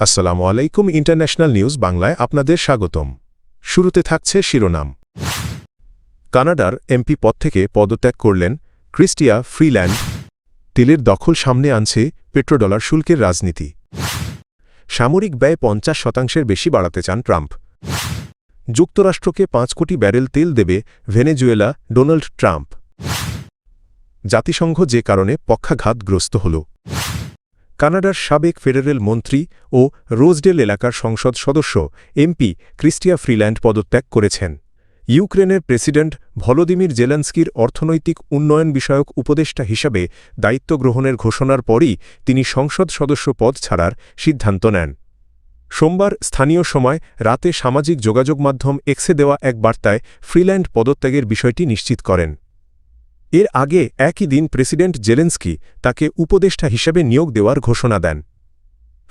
আসসালামু আলাইকুম international news বাংলায় আপনাদের স্বাগতম। শুরুতে থাকছে শিরোনাম। কানাডার এমপি পদ থেকে পদত্যাগ করলেন ক্রিস্টিয়া ফ্রিল্যান্ড। তেলের দখল সামনে আনছে পেট্রোডলার শুল্কের রাজনীতি। সামরিক ব্যয় 50% বেশি বাড়াতে চান ট্রাম্প। যুক্তরাষ্ট্রকে 5 কোটি ব্যারেল তেল দেবে ভেনেজুয়েলা ডোনাল্ড ট্রাম্প। জাতিসংঘ যে কারণে পক্ষাঘাতগ্রস্ত হল। কানাডার সাবেক ফেডারেল মন্ত্রী ও রোজডেল এলাকার সংসদ সদস্য এমপি ক্রিস্টিয়া ফ্রিল্যান্ড পদত্যাগ করেছেন। ইউক্রেনের প্রেসিডেন্ট ভলোদিমির জেলেনস্কির অর্থনৈতিক উন্নয়ন বিষয়ক উপদেষ্টা হিসাবে দায়িত্ব গ্রহণের ঘোষণার পরই তিনি সংসদ সদস্য পদ ছাড়ার সিদ্ধান্ত নেন। সোমবার স্থানীয় সময় রাতে সামাজিক যোগাযোগ মাধ্যম এক্সে দেওয়া এক বার্তায় ফ্রিল্যান্ড পদত্যাগের বিষয়টি নিশ্চিত করেন। এর আগে একই দিন প্রেসিডেন্ট জেলেনস্কি তাকে উপদেষ্টা হিসেবে নিয়োগ দেওয়ার ঘোষণা দেন।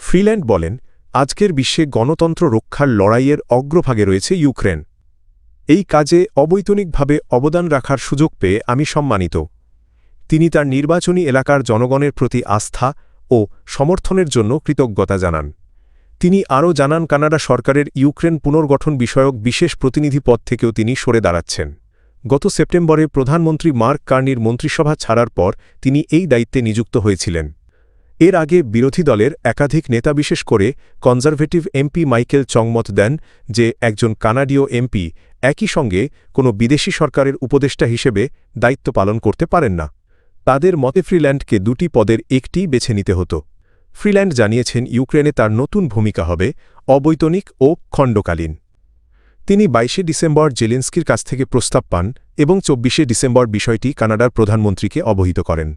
ফ্রিল্যান্ড বলেন, আজকের বিশ্বে গণতন্ত্র রক্ষার লড়াইয়ের অগ্রভাগে রয়েছে ইউক্রেন। এই কাজে অবৈতনিকভাবে অবদান রাখার সুযোগ পেয়ে আমি সম্মানিত। তিনি তার নির্বাচনী এলাকার জনগণের প্রতি আস্থা ও সমর্থনের জন্য কৃতজ্ঞতা জানান। তিনি আরও জানান, কানাডা সরকারের ইউক্রেন পুনর্গঠন বিষয়ক বিশেষ প্রতিনিধি পদ থেকেও তিনি সরে দাঁড়াচ্ছেন। গত সেপ্টেম্বরে প্রধানমন্ত্রী মার্ক কার্নির মন্ত্রিসভা ছাড়ার পর তিনি এই দায়িত্বে নিযুক্ত হয়েছিলেন। এর আগে বিরোধী দলের একাধিক নেতা, বিশেষ করে কনজারভেটিভ এমপি মাইকেল চংমত দেন যে একজন কানাডীয় এমপি একই সঙ্গে কোনো বিদেশি সরকারের উপদেষ্টা হিসেবে দায়িত্ব পালন করতে পারেন না। তাদের মতে ফ্রিল্যান্ডকে দুটি পদের একটি বেছে নিতে হতো। ফ্রিল্যান্ড জানিয়েছেন, ইউক্রেনে তার নতুন ভূমিকা হবে অবৈতনিক ও খণ্ডকালীন। তিনি 22 ডিসেম্বর জেলেনস্কির কাছ থেকে প্রস্তাব পান এবং 24 ডিসেম্বর বিষয়টি কানাডার প্রধানমন্ত্রীকে অবহিত করেন।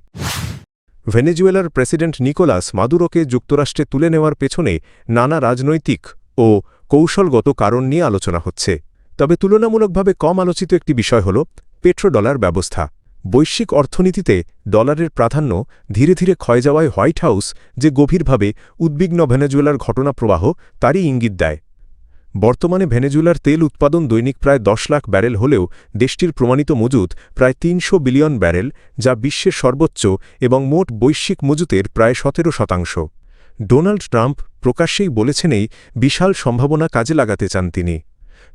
ভেনেজুয়েলার প্রেসিডেন্ট নিকোলাস মাদুরোকে যুক্তরাষ্ট্রে তুলে নেওয়ার পেছনে নানা রাজনৈতিক ও কৌশলগত কারণ নিয়ে আলোচনা হচ্ছে। তবে তুলনামূলকভাবে কম আলোচিত একটি বিষয় হল পেট্রোডলার ব্যবস্থা। বৈশ্বিক অর্থনীতিতে ডলারের প্রাধান্য ধীরে ধীরে ক্ষয় যাওয়ায় হোয়াইট হাউস যে গভীরভাবে উদ্বিগ্ন ভেনেজুয়েলার ঘটনাপ্রবাহ তারই ইঙ্গিত দেয়। বর্তমানে ভেনেজুয়েলার তেল উৎপাদন দৈনিক প্রায় 10 লাখ ব্যারেল হলেও দেশটির প্রমাণিত মজুত প্রায় 300 বিলিয়ন ব্যারেল, যা বিশ্বের সর্বোচ্চ এবং মোট বৈশ্বিক মজুতের প্রায় 17%। ডোনাল্ড ট্রাম্প প্রকাশ্যেই বলেছেন, এই বিশাল সম্ভাবনা কাজে লাগাতে চান তিনি।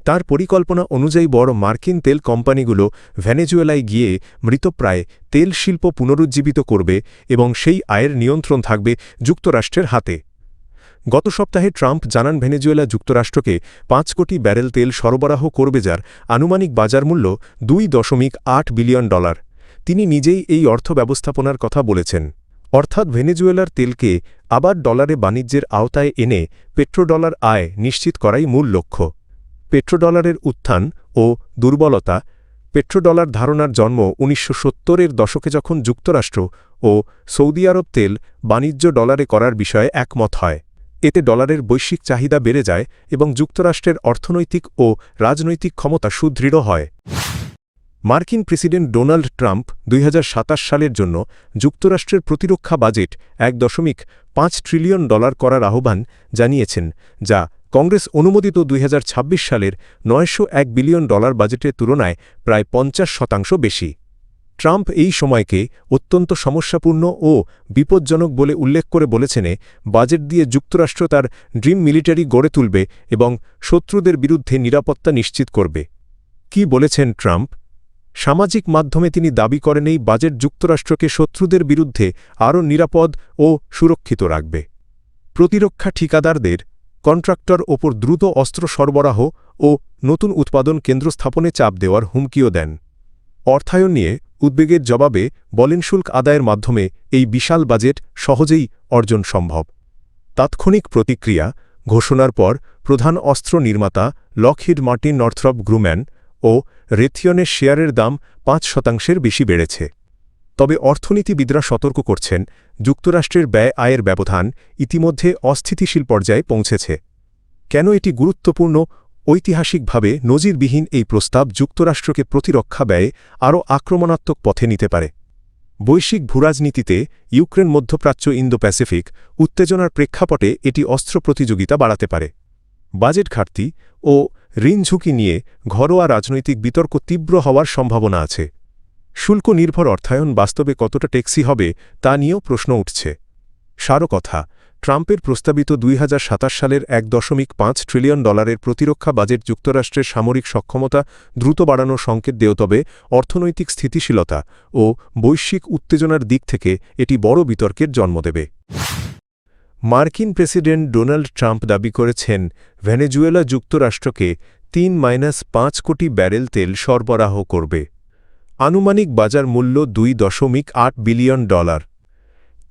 তার পরিকল্পনা অনুযায়ী বড় মার্কিন তেল কোম্পানিগুলো ভেনেজুয়েলায় গিয়ে মৃতপ্রায় তেল শিল্প পুনরুজ্জীবিত করবে এবং সেই আয়ের নিয়ন্ত্রণ থাকবে যুক্তরাষ্ট্রের হাতে। গত সপ্তাহে ট্রাম্প জানান, ভেনেজুয়েলা যুক্তরাষ্ট্রকে 5 কোটি ব্যারেল তেল সরবরাহ করবে, যার আনুমানিক বাজার মূল্য $2.8 বিলিয়ন। তিনি নিজেই এই অর্থ ব্যবস্থাপনার কথা বলেছেন, অর্থাৎ ভেনেজুয়েলার তেলকে আবার ডলারে বাণিজ্যের আওতায় এনে পেট্রোডলার আয় নিশ্চিত করাই মূল লক্ষ্য। পেট্রোডলারের উত্থান ও দুর্বলতা। পেট্রোডলার ধারণার জন্ম 1970-এর দশকে, যখন যুক্তরাষ্ট্র ও সৌদি আরব তেল বাণিজ্য ডলারে করার বিষয়ে একমত হয়। এতে ডলারের বৈশ্বিক চাহিদা বেড়ে যায় এবং যুক্তরাষ্ট্রের অর্থনৈতিক ও রাজনৈতিক ক্ষমতা সুদৃঢ় হয়। মার্কিন প্রেসিডেন্ট ডোনাল্ড ট্রাম্প 2027 সালের জন্য যুক্তরাষ্ট্রের প্রতিরক্ষা বাজেট $1.5 ট্রিলিয়ন করার আহ্বান জানিয়েছেন, যা কংগ্রেস অনুমোদিত 2026 সালের $901 বিলিয়ন বাজেটের তুলনায় প্রায় 50% বেশি। ট্রাম্প এই সময়কে অত্যন্ত সমস্যাপূর্ণ ও বিপজ্জনক বলে উল্লেখ করে বলেছেন, বাজেট দিয়ে যুক্তরাষ্ট্র তার ড্রিম মিলিটারি গড়ে তুলবে এবং শত্রুদের বিরুদ্ধে নিরাপত্তা নিশ্চিত করবে। কি বলেছেন ট্রাম্প? সামাজিক মাধ্যমে তিনি দাবি করেন, এই বাজেট যুক্তরাষ্ট্রকে শত্রুদের বিরুদ্ধে আরও নিরাপদ ও সুরক্ষিত রাখবে। প্রতিরক্ষা ঠিকাদারদের কন্ট্রাক্টর ওপর দ্রুত অস্ত্র সরবরাহ ও নতুন উৎপাদন কেন্দ্র স্থাপনে চাপ দেওয়ার হুমকিও দেন। অর্থায়ন নিয়ে উদ্বেগের জবাবে বলেন, শুল্ক আদায়ের মাধ্যমে এই বিশাল বাজেট সহজেই অর্জন সম্ভব। তাৎক্ষণিক প্রতিক্রিয়া। ঘোষণার পর প্রধান অস্ত্র নির্মাতা লকহিড মার্টিন, নর্থ্রপ গ্রুম্যান ও রেথিয়নের শেয়ারের দাম 5% বেশি বেড়েছে। তবে অর্থনীতিবিদরা সতর্ক করছেন, যুক্তরাষ্ট্রের ব্যয় আয়ের ব্যবধান ইতিমধ্যে অস্থিতিশীল পর্যায়ে পৌঁছেছে। কেন এটি গুরুত্বপূর্ণ? ঐতিহাসিকভাবে নজিরবিহীন এই প্রস্তাব যুক্তরাষ্ট্রকে প্রতিরক্ষা ব্যয়ে আরও আক্রমণাত্মক পথে নিতে পারে। বৈশ্বিক ভূরাজনীতিতে ইউক্রেন, মধ্যপ্রাচ্য, ইন্দো প্যাসিফিক উত্তেজনার প্রেক্ষাপটে এটি অস্ত্র প্রতিযোগিতা বাড়াতে পারে। বাজেট ঘাটতি ও ঋণ ঝুঁকি নিয়ে ঘরোয়া রাজনৈতিক বিতর্ক তীব্র হওয়ার সম্ভাবনা আছে। শুল্ক নির্ভর অর্থায়ন বাস্তবে কতটা টেকসই হবে তা নিয়েও প্রশ্ন উঠছে। সারকথা, ট্রাম্পের প্রস্তাবিত 2027 সালের $1.5 ট্রিলিয়ন প্রতিরক্ষা বাজেট যুক্তরাষ্ট্রের সামরিক সক্ষমতা দ্রুত বাড়ানোর সংকেত দেয়, তবে অর্থনৈতিক স্থিতিশীলতা ও বৈশ্বিক উত্তেজনার দিক থেকে এটি বড় বিতর্কের জন্ম দেবে। মার্কিন প্রেসিডেন্ট ডোনাল্ড ট্রাম্প দাবি করেছেন ভেনেজুয়েলা যুক্তরাষ্ট্রকে 3-5 কোটি ব্যারেল তেল সরবরাহ করবে। আনুমানিক বাজার মূল্য $2.8 বিলিয়ন।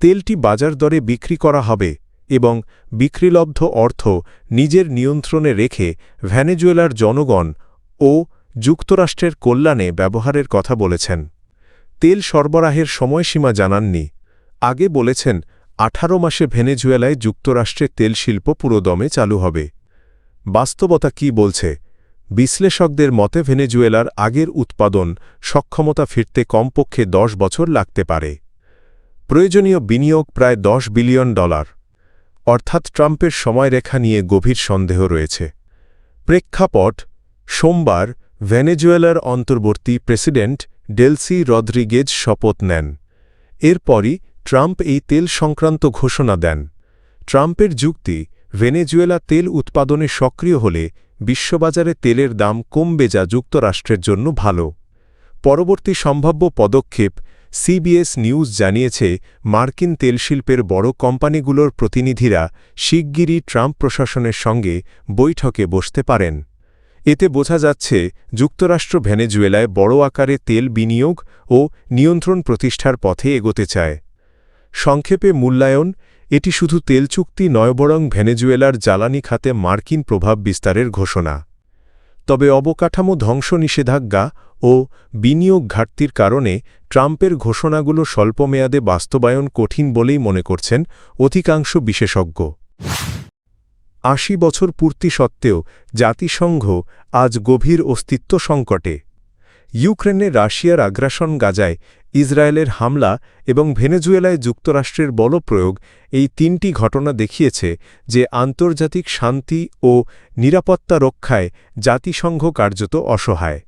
তেলটি বাজার দরে বিক্রি করা হবে এবং বিক্রিলব্ধ অর্থ নিজের নিয়ন্ত্রণে রেখে ভেনেজুয়েলার জনগণ ও যুক্তরাষ্ট্রের কল্যাণে ব্যবহারের কথা বলেছেন। তেল সরবরাহের সময়সীমা জানাননি। আগে বলেছেন 18 মাসে ভেনেজুয়েলায় যুক্তরাষ্ট্রের তেল শিল্প পুরোদমে চালু হবে। বাস্তবতা কি বলছে? বিশ্লেষকদের মতে ভেনেজুয়েলার আগের উৎপাদন সক্ষমতা ফিরতে কমপক্ষে 10 বছর লাগতে পারে। প্রয়োজনীয় বিনিয়োগ প্রায় $10 বিলিয়ন। অর্থাৎ ট্রাম্পের সময়রেখা নিয়ে গভীর সন্দেহ রয়েছে। প্রেক্ষাপট: সোমবার ভেনেজুয়েলার অন্তর্বর্তী প্রেসিডেন্ট ডেলসি রদ্রিগেজ শপথ নেন। এরপরই ট্রাম্প এই তেল সংক্রান্ত ঘোষণা দেন। ট্রাম্পের যুক্তি, ভেনেজুয়েলা তেল উৎপাদনে সক্রিয় হলে বিশ্ববাজারে তেলের দাম কমবে, যা যুক্তরাষ্ট্রের জন্য ভালো। পরবর্তী সম্ভাব্য পদক্ষেপ: সিবিএস নিউজ জানিয়েছে মার্কিন তেলশিল্পের বড় কোম্পানিগুলোর প্রতিনিধিরা শিগগিরই ট্রাম্প প্রশাসনের সঙ্গে বৈঠকে বসতে পারেন। এতে বোঝা যাচ্ছে যুক্তরাষ্ট্র ভেনেজুয়েলায় বড় আকারে তেল বিনিয়োগ ও নিয়ন্ত্রণ প্রতিষ্ঠার পথে এগোতে চায়। সংক্ষেপে মূল্যায়ন: এটি শুধু তেল চুক্তি নয়, বরং ভেনেজুয়েলার জ্বালানি খাতে মার্কিন প্রভাব বিস্তারের ঘোষণা। তবে অবকাঠামো ধ্বংস, নিষেধাজ্ঞা ও বিনিয়োগ ঘাটতির কারণে ট্রাম্পের ঘোষণাগুলো স্বল্পমেয়াদে বাস্তবায়ন কঠিন বলেই মনে করছেন অধিকাংশ বিশেষজ্ঞ। 80 বছর পূর্তি সত্ত্বেও জাতিসংঘ আজ গভীর অস্তিত্ব সংকটে। ইউক্রেনে রাশিয়ার আগ্রাসন, গাজায় ইসরায়েলের হামলা এবং ভেনেজুয়েলায় যুক্তরাষ্ট্রের বলপ্রয়োগ, এই তিনটি ঘটনা দেখিয়েছে যে আন্তর্জাতিক শান্তি ও নিরাপত্তা রক্ষায় জাতিসংঘ কার্যত অসহায়।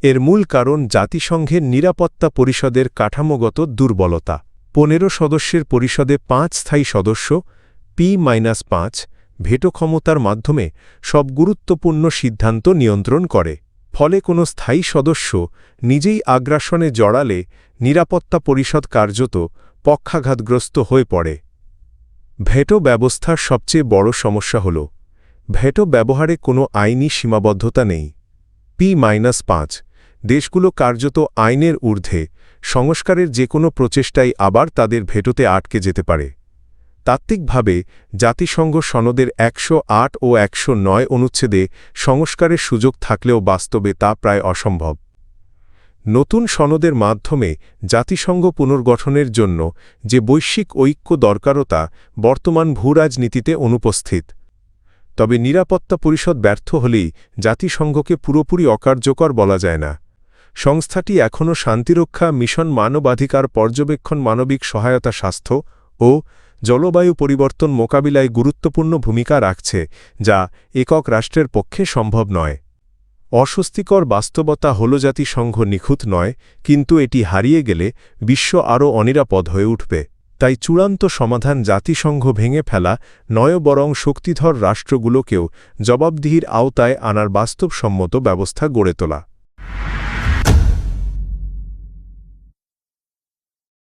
এর মূল কারণ জাতিসংঘের নিরাপত্তা পরিষদের কাঠামোগত দুর্বলতা। 15 সদস্যের পরিষদে 5 স্থায়ী সদস্য P-5 ভেটো ক্ষমতার মাধ্যমে সব গুরুত্বপূর্ণ সিদ্ধান্ত নিয়ন্ত্রণ করে। ফলে কোনো স্থায়ী সদস্য নিজেই আগ্রাসনে জড়ালে নিরাপত্তা পরিষদ কার্যত পক্ষাঘাতগ্রস্ত হয়ে পড়ে। ভেটো ব্যবস্থার সবচেয়ে বড় সমস্যা হল ভেটো ব্যবহারে কোনো আইনি সীমাবদ্ধতা নেই। P-5 দেশগুলো কার্যত আইনের ঊর্ধ্বে, সংস্কারের যে কোনো প্রচেষ্টাই আবার তাদের ভেটোতে আটকে যেতে পারে। তাত্ত্বিকভাবে জাতিসংঘ সনদের 108 ও 109 অনুচ্ছেদে সংস্কারের সুযোগ থাকলেও বাস্তবে তা প্রায় অসম্ভব। নতুন সনদের মাধ্যমে জাতিসংঘ পুনর্গঠনের জন্য যে বৈশ্বিক ঐক্য দরকারতা বর্তমান ভূরাজনীতিতে অনুপস্থিত। তবে নিরাপত্তা পরিষদ ব্যর্থ হলেই জাতিসংঘকে পুরোপুরি অকার্যকর বলা যায় না। সংস্থাটি এখনও শান্তিরক্ষা মিশন, মানবাধিকার পর্যবেক্ষণ, মানবিক সহায়তা, স্বাস্থ্য ও জলবায়ু পরিবর্তন মোকাবিলায় গুরুত্বপূর্ণ ভূমিকা রাখছে, যা একক রাষ্ট্রের পক্ষে সম্ভব নয়। অস্বস্তিকর বাস্তবতা হল জাতিসংঘ নিখুঁত নয়, কিন্তু এটি হারিয়ে গেলে বিশ্ব আরও অনিরাপদ হয়ে উঠবে। তাই চূড়ান্ত সমাধান জাতিসংঘ ভেঙে ফেলা নয়, বরং শক্তিধর রাষ্ট্রগুলোকেও জবাবদিহির আওতায় আনার বাস্তবসম্মত ব্যবস্থা গড়ে তোলা।